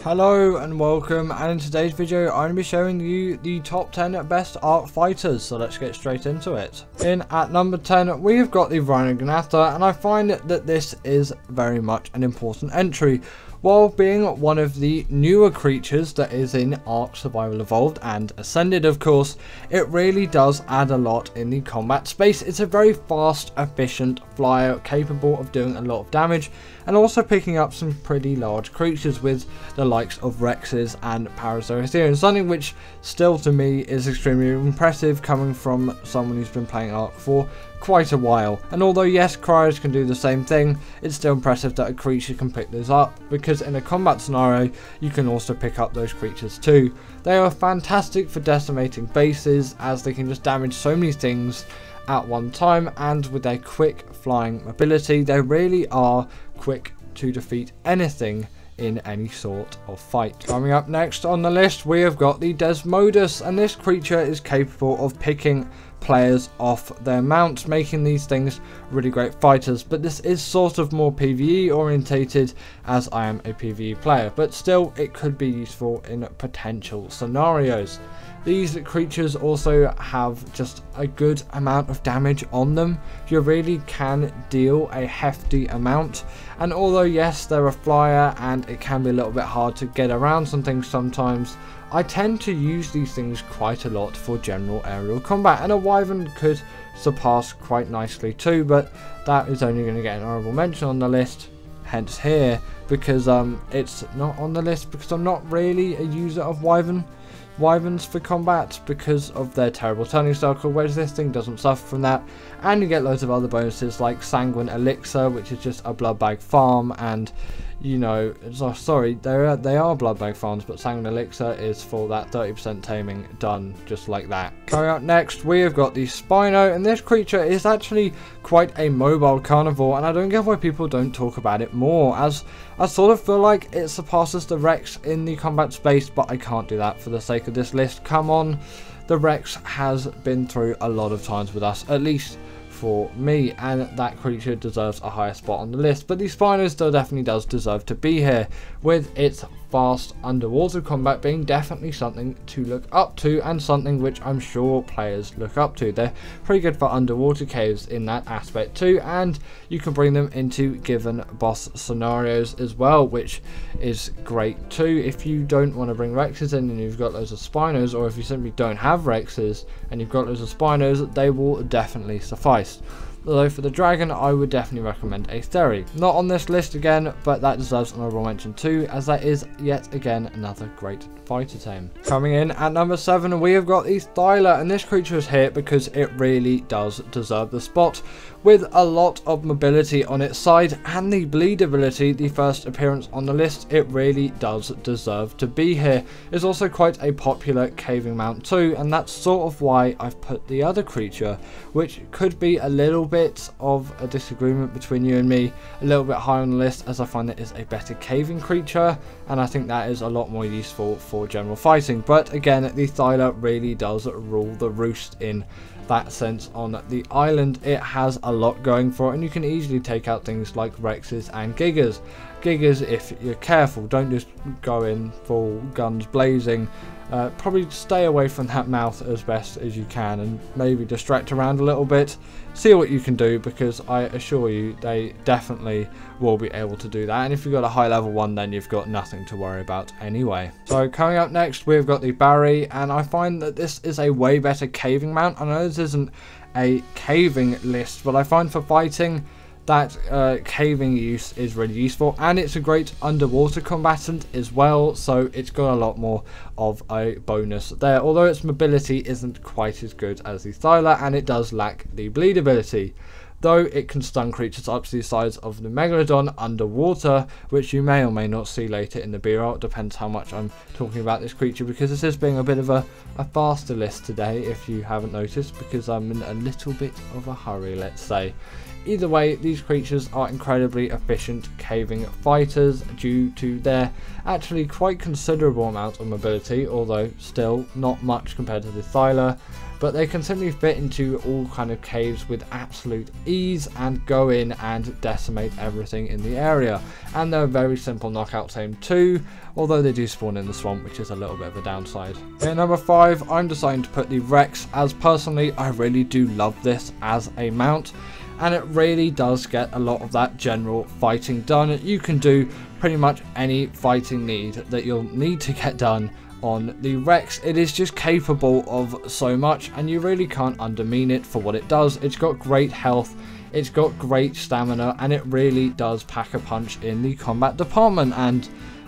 Hello and welcome, and in today's video I'm going to be showing you the top 10 best Ark Fighters, so let's get straight into it. In at number 10 we have got the Raasclark, and I find that this is very much an important entry. While being one of the newer creatures that is in Ark Survival Evolved and Ascended of course, it really does add a lot in the combat space. It's a very fast, efficient flyer capable of doing a lot of damage and also picking up some pretty large creatures with the likes of Rexes and Parasaurus, something which still to me is extremely impressive coming from someone who's been playing Ark for quite a while. And although yes, cryos can do the same thing, it's still impressive that a creature can pick those up, because in a combat scenario you can also pick up those creatures too. They are fantastic for decimating bases, as they can just damage so many things at one time, and with their quick flying mobility they really are quick to defeat anything in any sort of fight. Coming up next on the list we have got the Desmodus, and this creature is capable of picking players off their mounts, making these things really great fighters. But this is sort of more PvE orientated, as I am a PvE player, but still it could be useful in potential scenarios. These creatures also have just a good amount of damage on them. You really can deal a hefty amount, and although yes they're a flyer and it can be a little bit hard to get around some things sometimes, I tend to use these things quite a lot for general aerial combat, and a wyvern could surpass quite nicely too, but that is only going to get an honourable mention on the list, hence here, because it's not on the list because I'm not really a user of wyverns for combat because of their terrible turning cycle, whereas this thing doesn't suffer from that, and you get loads of other bonuses like Sanguine Elixir, which is just a blood bag farm, and you know, sorry, they are blood bag farms, but Sanguine Elixir is for that 30% taming done just like that. Coming up next we have got the Spino, and this creature is actually quite a mobile carnivore, and I don't get why people don't talk about it more, as I sort of feel like it surpasses the Rex in the combat space, but I can't do that for the sake of this list. Come on, the Rex has been through a lot of times with us, at least for me, and that creature deserves a higher spot on the list. But the Spino still definitely does deserve to be here, with its fast underwater combat being definitely something to look up to, and something which I'm sure players look up to. They're pretty good for underwater caves in that aspect too, and you can bring them into given boss scenarios as well, which is great too. If you don't want to bring Rexes in and you've got loads of Spinos, or if you simply don't have Rexes and you've got loads of Spinos, they will definitely suffice. Although for the dragon I would definitely recommend a Theri. Not on this list again, but that deserves an honourable mention too, as that is yet again another great fighter tame. Coming in at number 7 we have got the Thyla, and this creature is here because it really does deserve the spot. With a lot of mobility on its side and the bleed ability, the first appearance on the list, it really does deserve to be here. It's also quite a popular caving mount too, and that's sort of why I've put the other creature, which could be a little bit of a disagreement between you and me, a little bit higher on the list, as I find that is a better caving creature, and I think that is a lot more useful for general fighting. But again, the Thyla really does rule the roost in that sense on the island. It has a lot going for it, and you can easily take out things like Rexes and Gigas. Gigas, if you're careful, don't just go in full guns blazing. Probably stay away from that mouth as best as you can, and maybe distract around a little bit, see what you can do, because I assure you they definitely will be able to do that. And if you've got a high level one, then you've got nothing to worry about anyway. So coming up next we've got the Barry, and I find that this is a way better caving mount. I know this isn't a caving list, but I find for fighting that caving use is really useful, and it's a great underwater combatant as well, so it's got a lot more of a bonus there, although its mobility isn't quite as good as the Thyla, and it does lack the bleed ability, though it can stun creatures up to the size of the Megalodon underwater, which you may or may not see later in the B-roll. It depends how much I'm talking about this creature, because this is being a bit of a faster list today, if you haven't noticed, because I'm in a little bit of a hurry, let's say. Either way, these creatures are incredibly efficient caving fighters due to their actually quite considerable amount of mobility, although still not much compared to the Thyla. But they can simply fit into all kind of caves with absolute ease and go in and decimate everything in the area. And they're a very simple knockout tame too, although they do spawn in the swamp, which is a little bit of a downside. At number 5, I'm deciding to put the Rex, as personally I really do love this as a mount. And it really does get a lot of that general fighting done. You can do pretty much any fighting need that you'll need to get done on the Rex. It is just capable of so much, and you really can't undermean it for what it does. It's got great health, it's got great stamina, and it really does pack a punch in the combat department, and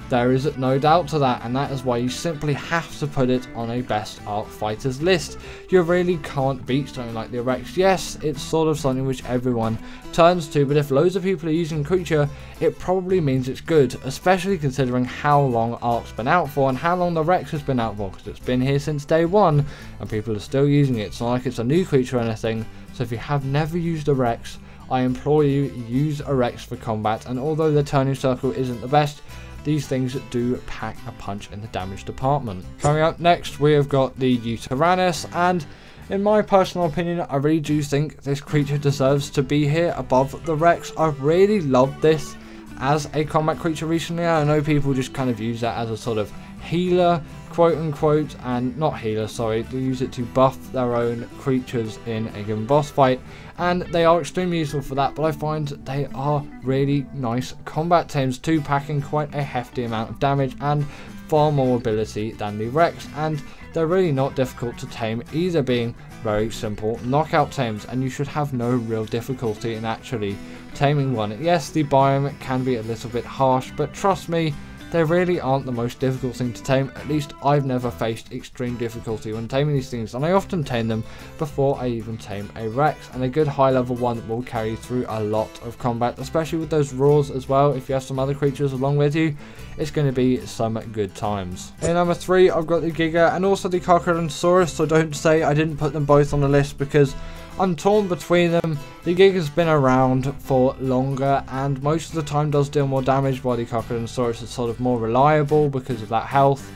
there is no doubt to that, and that is why you simply have to put it on a best Ark Fighters list. You really can't beat something like the Rex. Yes, it's sort of something which everyone turns to, but if loads of people are using creature, it probably means it's good, especially considering how long Ark's been out for and how long the Rex has been out for, because it's been here since day one and people are still using it. It's not like it's a new creature or anything, so if you have never used a Rex, I implore you, use a Rex for combat. And although the turning circle isn't the best, these things do pack a punch in the damage department. Coming up next, we have got the Tyrannus, and in my personal opinion, I really do think this creature deserves to be here above the Rex. I've really loved this as a combat creature recently. I know people just kind of use that as a sort of healer, quote unquote, and not healer, sorry, they use it to buff their own creatures in a given boss fight, and they are extremely useful for that. But I find they are really nice combat tames too, packing quite a hefty amount of damage and far more ability than the Rex, and they're really not difficult to tame either, being very simple knockout tames, and you should have no real difficulty in actually taming one. Yes, the biome can be a little bit harsh, but trust me, they really aren't the most difficult thing to tame. At least I've never faced extreme difficulty when taming these things, and I often tame them before I even tame a Rex, and a good high level one will carry through a lot of combat, especially with those roars as well. If you have some other creatures along with you, it's going to be some good times. In number 3, I've got the Giga and also the Carcharodontosaurus, so don't say I didn't put them both on the list, because I'm torn between them. The Giga's been around for longer and most of the time does deal more damage, while the Carcharodontosaurus is sort of more reliable because of that health,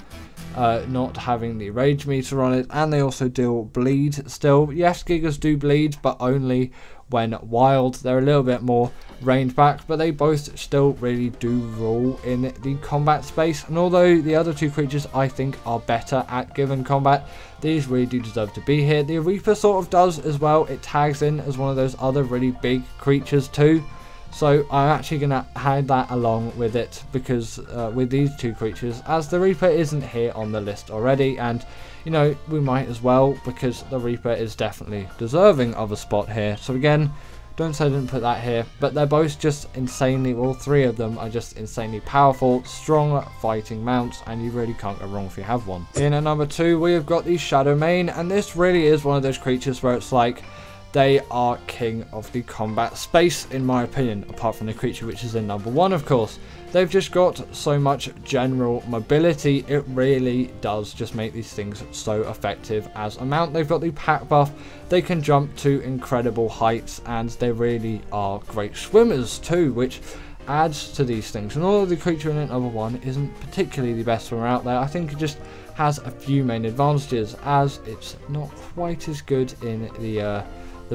not having the rage meter on it, and they also deal bleed still. Yes, Gigas do bleed, but only when wild. They're a little bit more reined back, but they both still really do rule in the combat space. And although the other two creatures I think are better at given combat, these really do deserve to be here. The Reaper sort of does as well. It tags in as one of those other really big creatures too. So I'm actually going to add that along with it, because with these two creatures, as the Reaper isn't here on the list already, and you know, we might as well, because the Reaper is definitely deserving of a spot here. So again, don't say I didn't put that here, but they're both just insanely, all three of them are just insanely powerful, strong fighting mounts, and you really can't go wrong if you have one. In at number 2, we have got the Shadowmane, and this really is one of those creatures where it's like, they are king of the combat space, in my opinion, apart from the creature which is in number 1, of course. They've just got so much general mobility, it really does just make these things so effective as a mount. They've got the pack buff, they can jump to incredible heights, and they really are great swimmers too, which adds to these things. And although the creature in number 1 isn't particularly the best swimmer out there, I think it just has a few main advantages, as it's not quite as good in the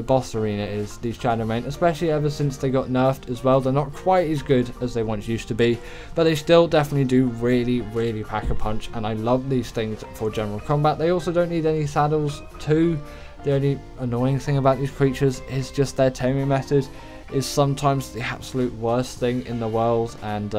boss arena is the Shadowmane, especially ever since they got nerfed as well. They're not quite as good as they once used to be, but they still definitely do really pack a punch, and I love these things for general combat. They also don't need any saddles too. The only annoying thing about these creatures is just their taming method is sometimes the absolute worst thing in the world, and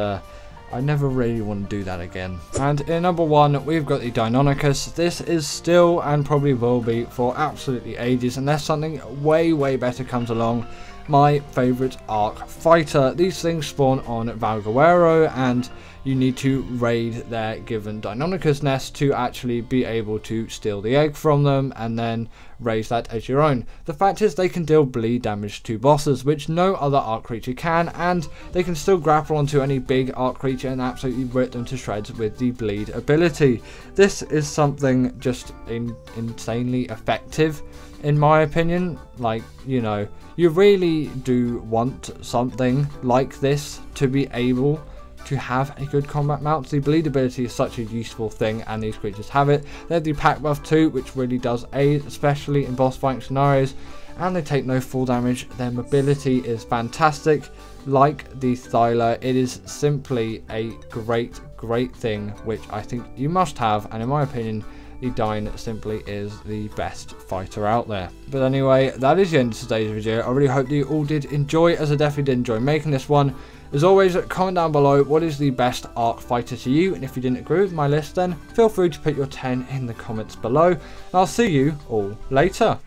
I never really want to do that again. And in number 1, we've got the Deinonychus. This is still, and probably will be for absolutely ages, unless something way better comes along, my favourite Ark Fighter. These things spawn on Valguero, and you need to raid their given Deinonychus nest to actually be able to steal the egg from them and then raise that as your own. The fact is they can deal bleed damage to bosses, which no other Ark creature can, and they can still grapple onto any big Ark creature and absolutely rip them to shreds with the bleed ability. This is something just insanely effective in my opinion. Like, you know, you really do want something like this to be able to have a good combat mount. The bleed ability is such a useful thing, and these creatures have it. They have the pack buff too, which really does aid, especially in boss fighting scenarios, and they take no fall damage. Their mobility is fantastic. Like the Thyla, it is simply a great thing, which I think you must have, and in my opinion, the Dine simply is the best fighter out there. But anyway, that is the end of today's video. I really hope that you all did enjoy, as I definitely did enjoy making this one. As always, comment down below what is the best Ark fighter to you, and if you didn't agree with my list, then feel free to put your 10 in the comments below. And I'll see you all later.